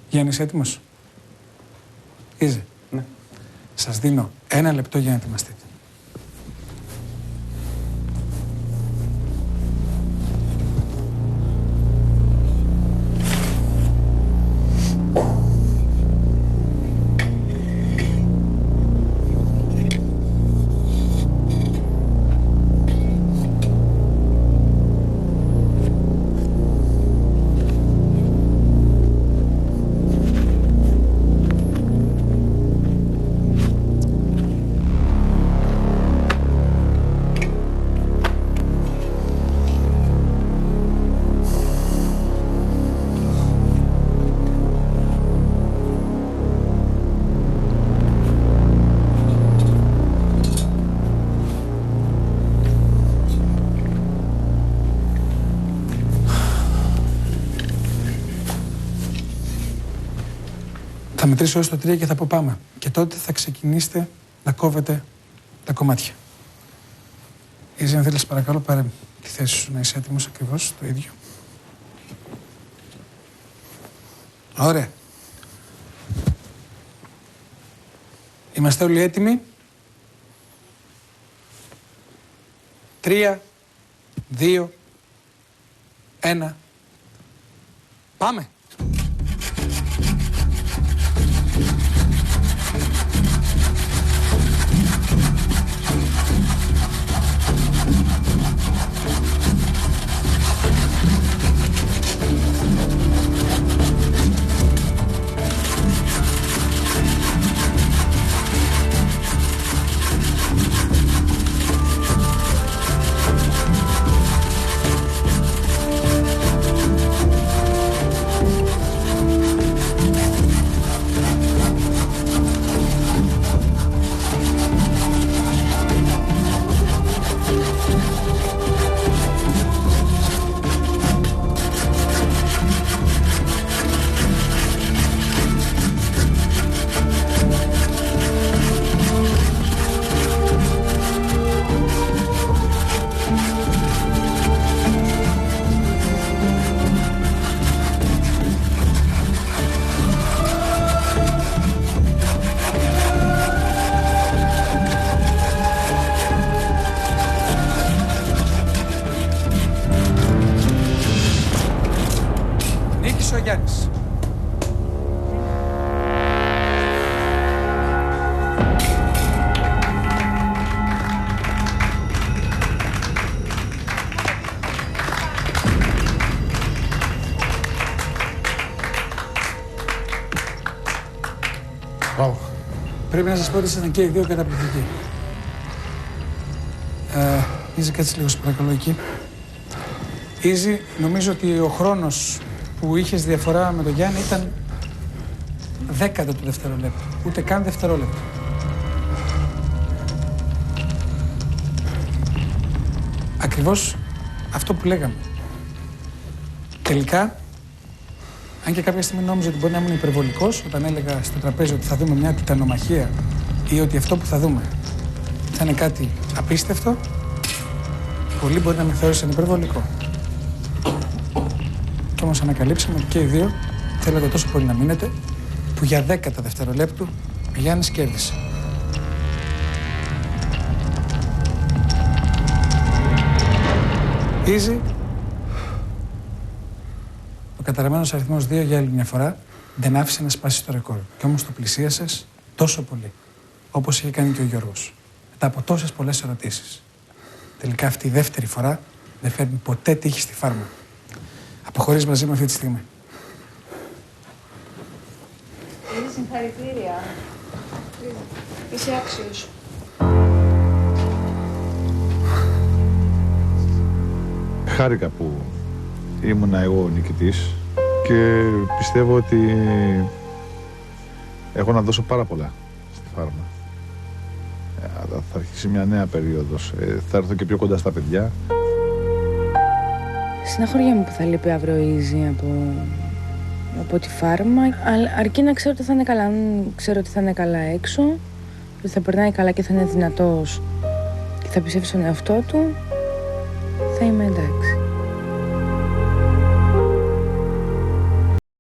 Γιάννη, είσαι έτοιμος? Είσαι. Ναι. Σας δίνω 1 λεπτό για να ετοιμαστείτε. Θα μετρήσω έως το 3 και θα πω πάμε. Και τότε θα ξεκινήσετε να κόβετε τα κομμάτια. Ίζη, αν θέλεις παρακαλώ πάρε τη θέση σου να είσαι έτοιμος ακριβώς το ίδιο. Ωραία. Είμαστε όλοι έτοιμοι. 3, 2, 1. Πάμε! Νίκησε ο Γιάννης. Μπράβο. Πρέπει να σας πω ότι ήσασταν και οι δύο καταπληκτικοί. Ίζη, κάτσε λίγο, σε παρακαλώ εκεί. Ίζη, νομίζω ότι ο χρόνος που είχες διαφορά με τον Γιάννη ήταν 10 του δευτερολέπτου. Ούτε καν δευτερόλεπτο. Ακριβώς αυτό που λέγαμε. Τελικά, αν και κάποια στιγμή νόμιζα ότι μπορεί να ήμουν υπερβολικός όταν έλεγα στο τραπέζι ότι θα δούμε μια τιτανομαχία ή ότι αυτό που θα δούμε θα είναι κάτι απίστευτο, πολλοί μπορεί να με θεώρησαν υπερβολικό. Κι όμως ανακαλύψαμε ότι και οι δύο θέλατε τόσο πολύ να μείνετε που για 10 δευτερολέπτου ο Γιάννης κέρδισε. Ίζη, ο καταραμένος αριθμός 2 για άλλη μια φορά δεν άφησε να σπάσει το ρεκόρ. Κι όμως το πλησίασες τόσο πολύ, όπως είχε κάνει και ο Γιώργος. Μετά από τόσες πολλές ερωτήσεις. Τελικά αυτή η δεύτερη φορά δεν φέρνει ποτέ τύχη στη φάρμα. Αποχωρείς μαζί μου αυτή τη στιγμή. Είναι συγχαρητήρια. Είσαι άξιος. Χάρηκα που ήμουνα εγώ ο νικητής και πιστεύω ότι έχω να δώσω πάρα πολλά στη φάρμα. Θα αρχίσει μια νέα περίοδος. Θα έρθω και πιο κοντά στα παιδιά. Συναχωριέμαι που θα λείπει αύριο η Ίζη από τη φάρμα, αλλά αρκεί να ξέρω ότι θα είναι καλά. Αν ξέρω ότι θα είναι καλά έξω, ότι θα περνάει καλά και θα είναι δυνατός και θα πιστεύει στον εαυτό του, θα είμαι εντάξει.